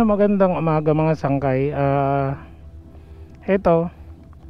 magandang umaga mga sangkay. Eto,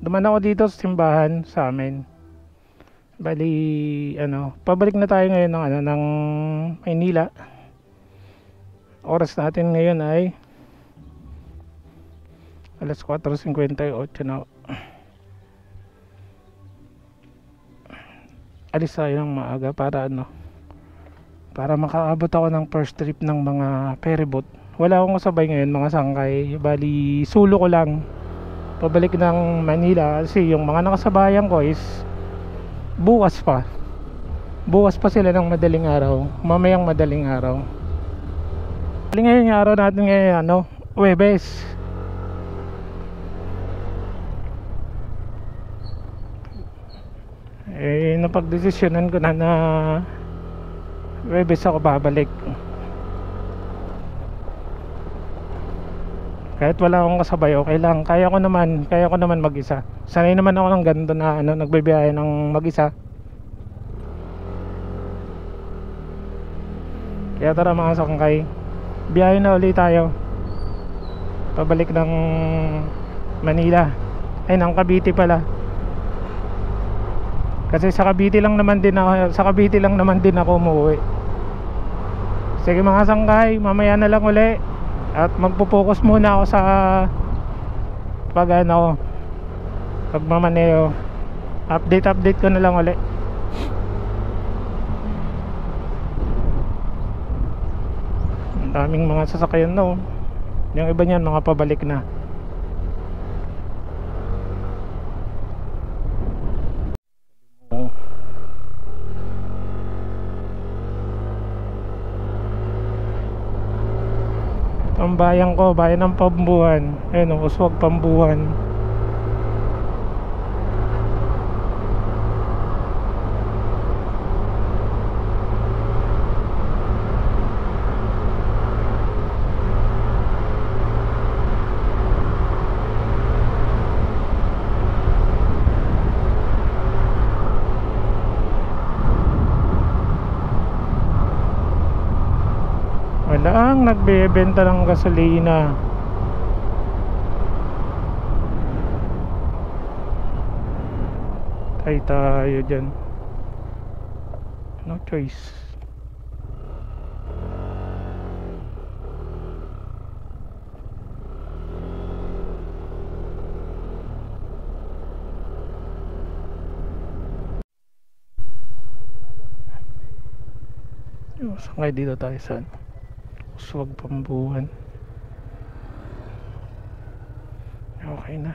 duman ako dito sa simbahan sa amin. Bali, pabalik na tayo ngayon ng Maynila. Oras natin ngayon ay alas 4:58 na. Alis tayo ng maaga para para makaabot ako ng first trip ng mga ferryboat. Wala akong kasabay ngayon mga sangkay. Bali, sulo ko lang pabalik ng Manila kasi yung mga nakasabayan ko is bukas pa sila ng madaling araw, mamayang madaling araw. Bali ngayon yung araw natin ngayon Huwebes. Napagdesisyonan ko na Huwebes ako babalik. Kahit wala akong kasabay, okay lang. Kaya ko naman mag-isa. Sanay naman ako ng ganito na nagbibiyahe ng mag-isa. Kaya tara mga sangkay, biyahe na ulit tayo pabalik ng Manila. Ay, ng Cavite pala. Kasi sa Cavite lang naman din ako umuwi. Sige mga sangkay, mamaya na lang uli. At magpo-focus muna ako sa pagmamaneo. Update ko na lang uli. Ang daming mga sasakyan na Yung iba niyan mga pabalik na. Ang bayan ko, bayan ng Pambuhan. Ayun Uswag, Pambuhan. Wala ang nagbebenta ng gasolina. Tayo dyan. No choice. Sangay dito tayo sa Uswag, Pambuhan. Okay na.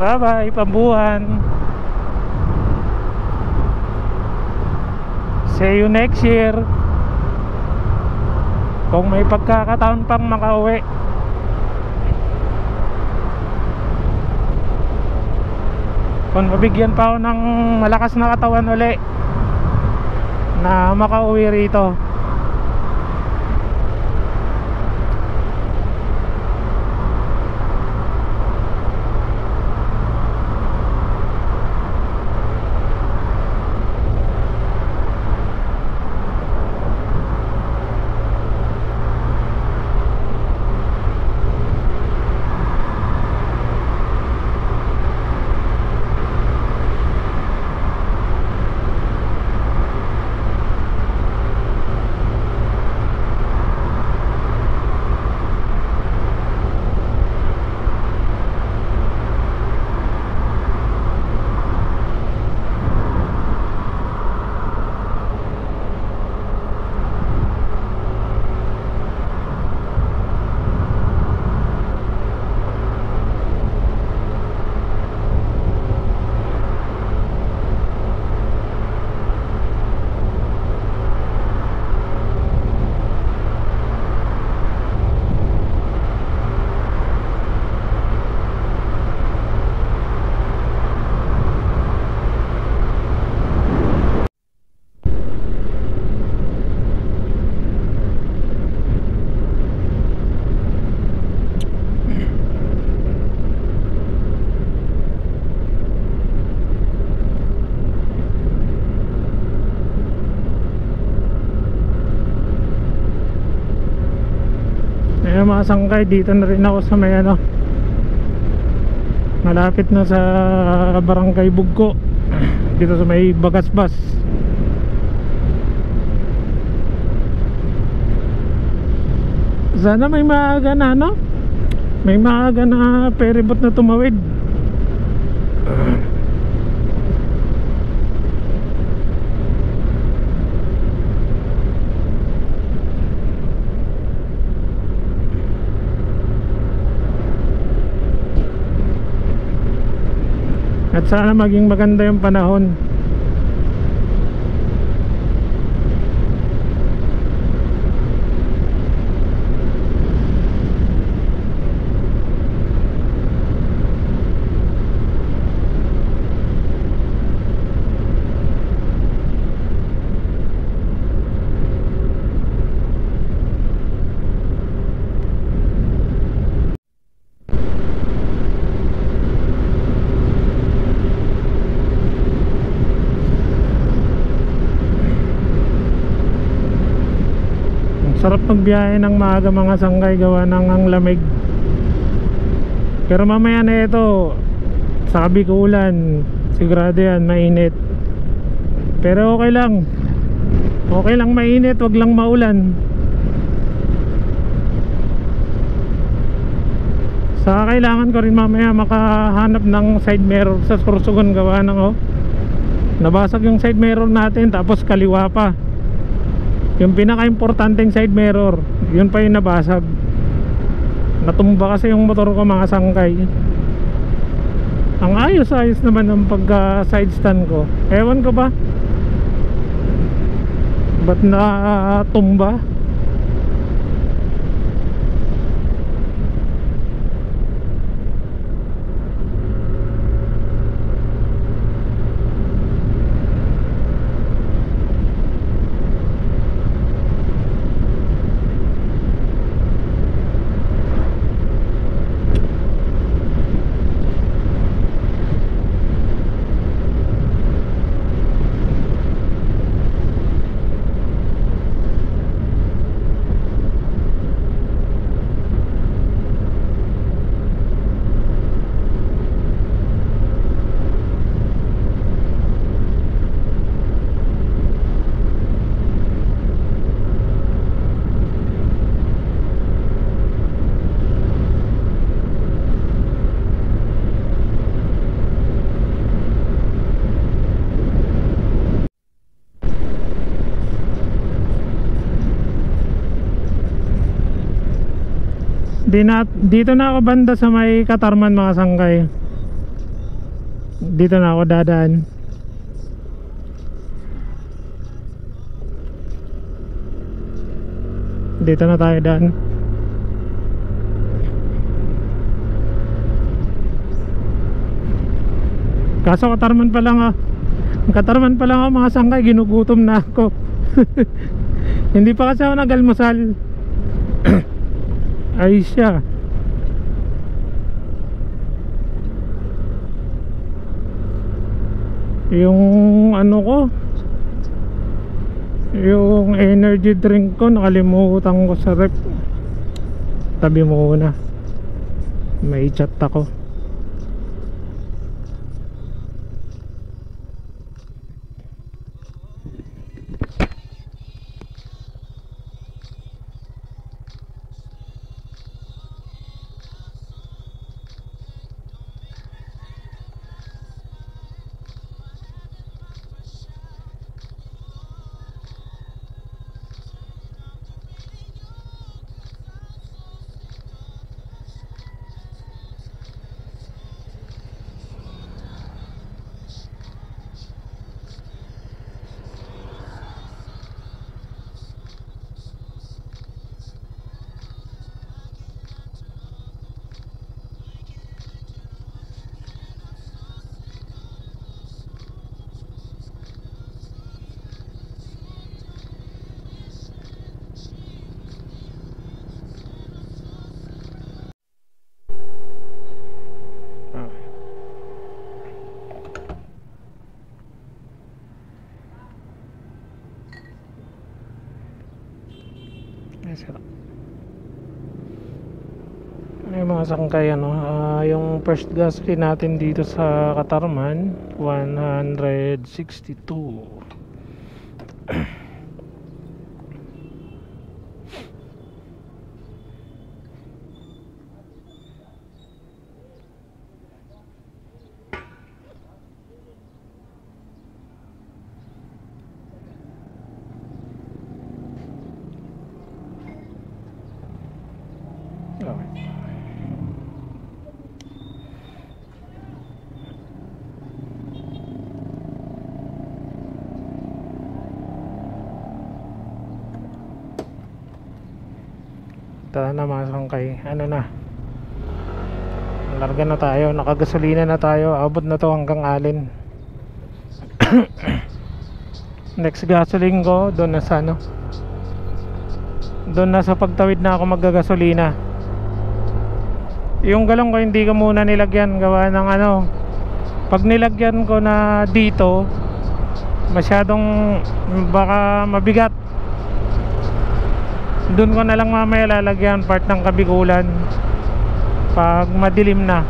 Bye bye Pambuhan. See you next year. Kung may pagkakataon pang makauwi. Kung mabigyan pa ako ng malakas na katawan uli na makauwi rito. Ayan mga sangkay, dito na rin ako sa may ano, malapit na sa Barangay Bugko, dito sa may Bagasbas. Sana may maaga na ano, may maaga na ferryboat na tumawid. At sana maging maganda yung panahon. Sarap magbiyahe ng maaga mga sangkay, gawa ng ang lamig. Pero mamaya na ito, sa Bikulan, sigurado yan, mainit. Pero okay lang. Okay lang mainit, wag lang maulan. Saka kailangan ko rin mamaya makahanap ng side mirror sa Sorsogon, gawa ng nabasag yung side mirror natin, tapos kaliwa pa. Yung pinaka-importanteng side mirror, yun pa yung nabasag. Natumba kasi yung motor ko mga sangkay. Ang ayos-ayos naman ng pagka-side stand ko. Ewan ko ba ba't natumba? Dito na ako banda sa may Katarman mga sangkay. Dito na ako dadaan. Dito na tayo daan. Kaso Katarman pa lang Katarman pa lang ako mga sangkay, ginugutom na ako. Hindi pa kasi ako nag-almusal. Ay siya. Yung ano ko, yung energy drink ko nakalimutan ko sa rep. Tabi mo muna, may chat ako. Yung mga sangkay ano, yung first gasoline natin dito sa Katarman 162. Okay. Tara na mga sangkay, ano na, larga na tayo, nakagasolina na tayo, abot na to hanggang Allen. Next gasoline ko doon na sa ano, doon na sa pagtawid na ako maggagasolina. Yung galong ko hindi ko muna nilagyan, gawa ng ano, pag nilagyan ko na dito masyadong baka mabigat. Doon ko na lang mamaya lalagyan part ng kabigulan pag madilim na.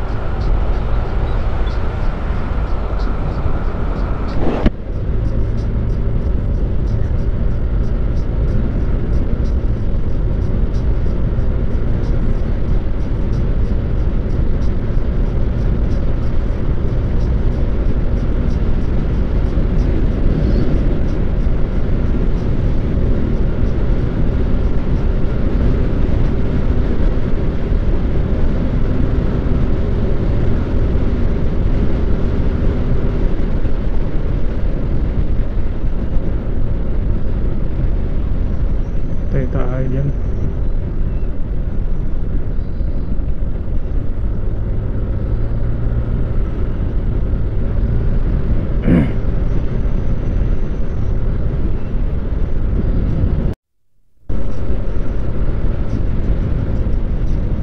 Tayo dyan.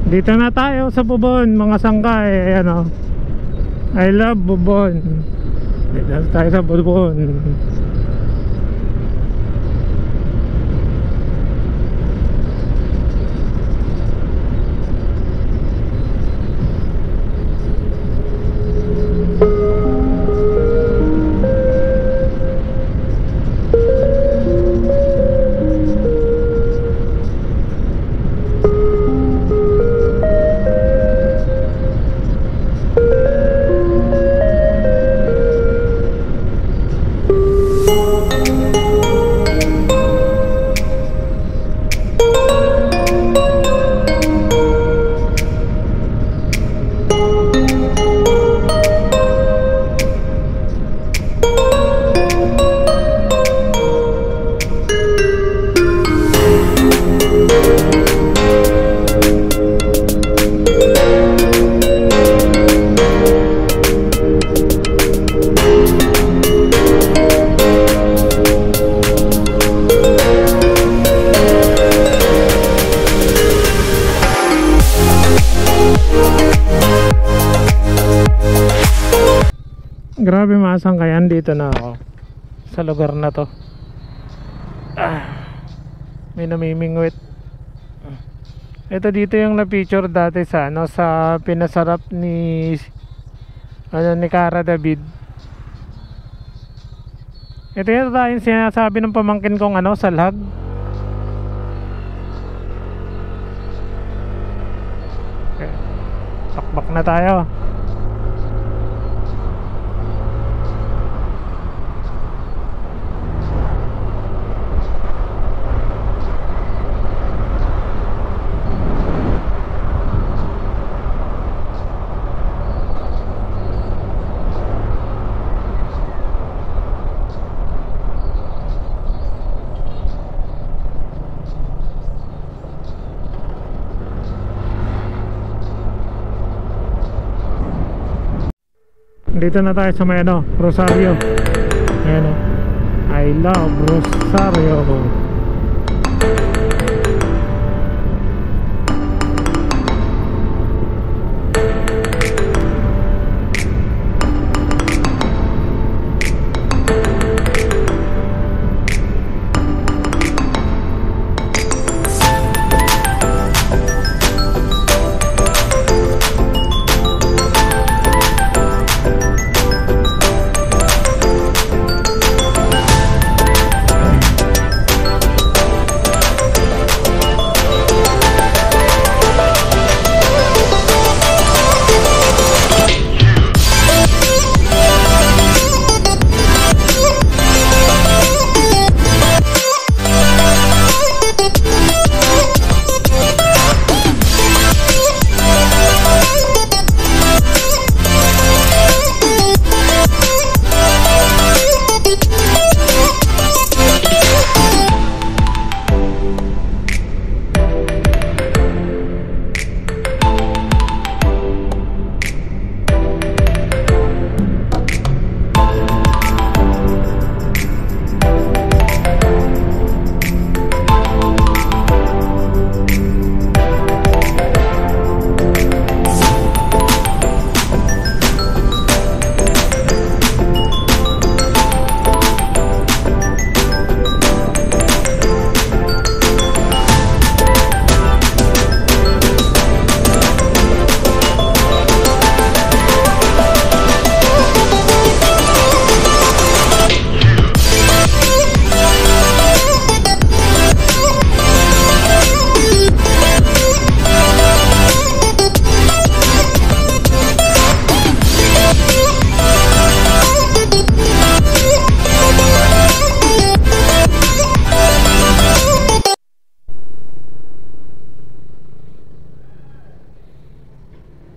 Dito na tayo sa Bubon mga sangkay. Ayan o, I love Bubon. Dito na tayo sa Bubon. Grabe mga sangkayan, dito na ako sa lugar na to. May namimingwit. Ito dito yung na-picture dati sa ano, sa pinasarap ni ano, ni Cara David. Ito yung tayong sinasabi ng pamangkin kong ano, salhag. Okay. Takbak na tayo. Dito na tayo sa may ano, Rosario. Ayan o, I love Rosario.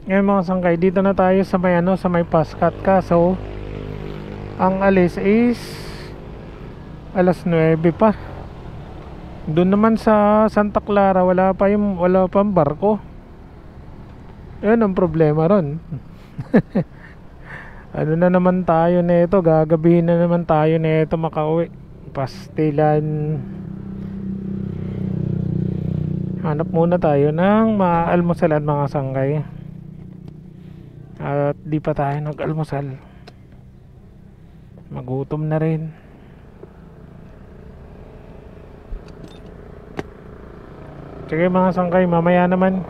Ngayon mga sangkay, dito na tayo sa may ano, sa may Pascat. Kaso ang alis is alas 9 pa. Doon naman sa Santa Clara wala pang barko. Yun ang problema ron. Ano na naman tayo nito, gagabihin na naman tayo nito makauwi. Pastilan. Hanap muna tayo ng maalmusalan mga sangkay. At di pa tayo nag-almusal. Magutom na rin. Sige mga sangkay, mamaya naman.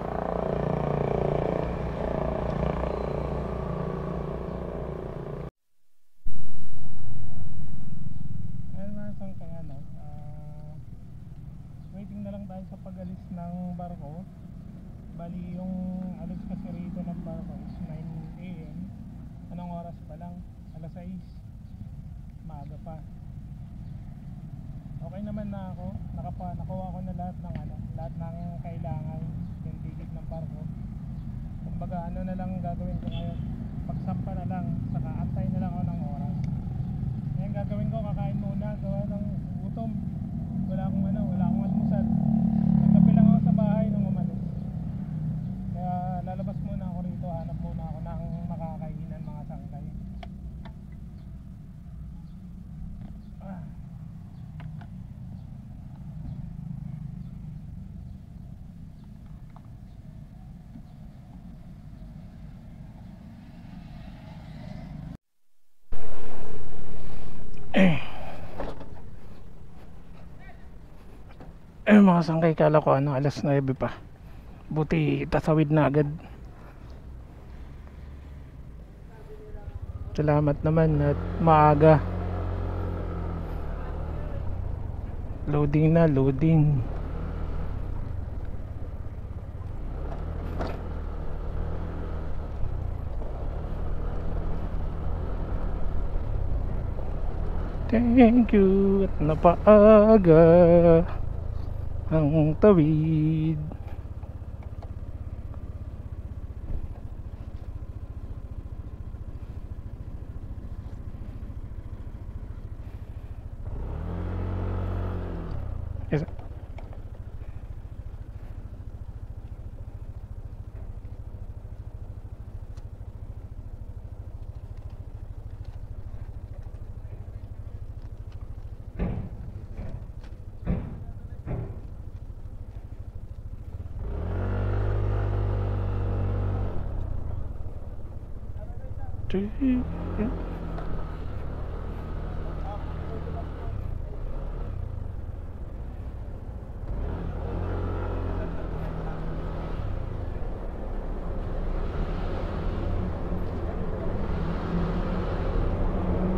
Ayun mga sangkay, waiting na lang tayo sa pag-alis ng barko. Bali yung alis kasi rito ng barko is 9 AM. Anong oras pa lang? Alas 6. Maaga pa. Okay naman na ako. Nakuha ko na lahat ng kailangan, yung ticket ng barko. Kumbaga ano na lang gagawin ko ngayon, pagsampa na lang, saka antay na lang ako ng oras. Ngayon gagawin ko, kakain muna, gawa ng gutom. Wala akong almusal. Nagkape lang ako sa bahay nung umalis. Kaya lalabas muna ako rito, hanap muna ako ng makakainan mga sangkay. Mga sangkay, kala ko alas 9 pa. Buti tasawid na agad. Salamat naman at maaga. Loading na, loading. Thank you at napaaga ang tawid. Yes.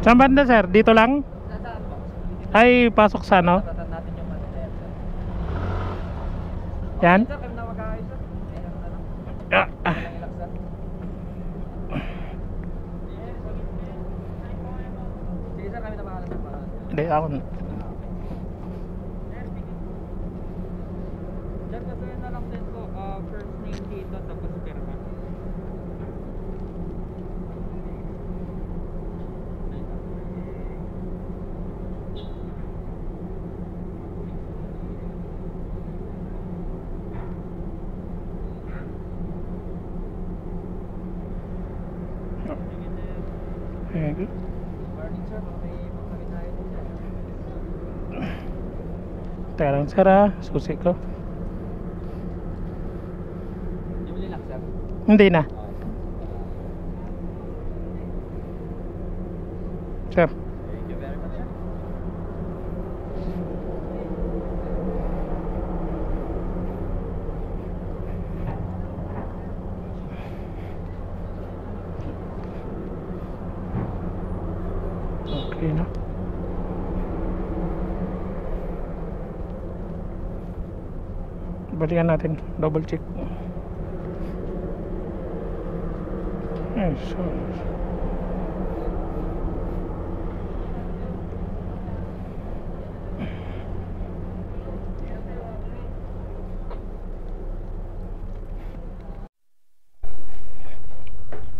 Saan banda sir? Dito lang? Ay, pasok sa ano? Yan? Hindi, ako na. Gagawin na lang din po, first name dito, tapos pirma. Thank you. Morning sir, may pagkain tayo din sir. Teka lang sir ha, susi ko. Bibili lang sir? Hindi na. Sir. Thank you very much sir. Okay na. Balikan natin, double check. So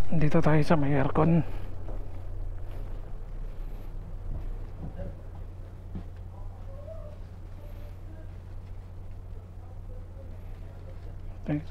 Dito tayo sa may aircon. Thanks.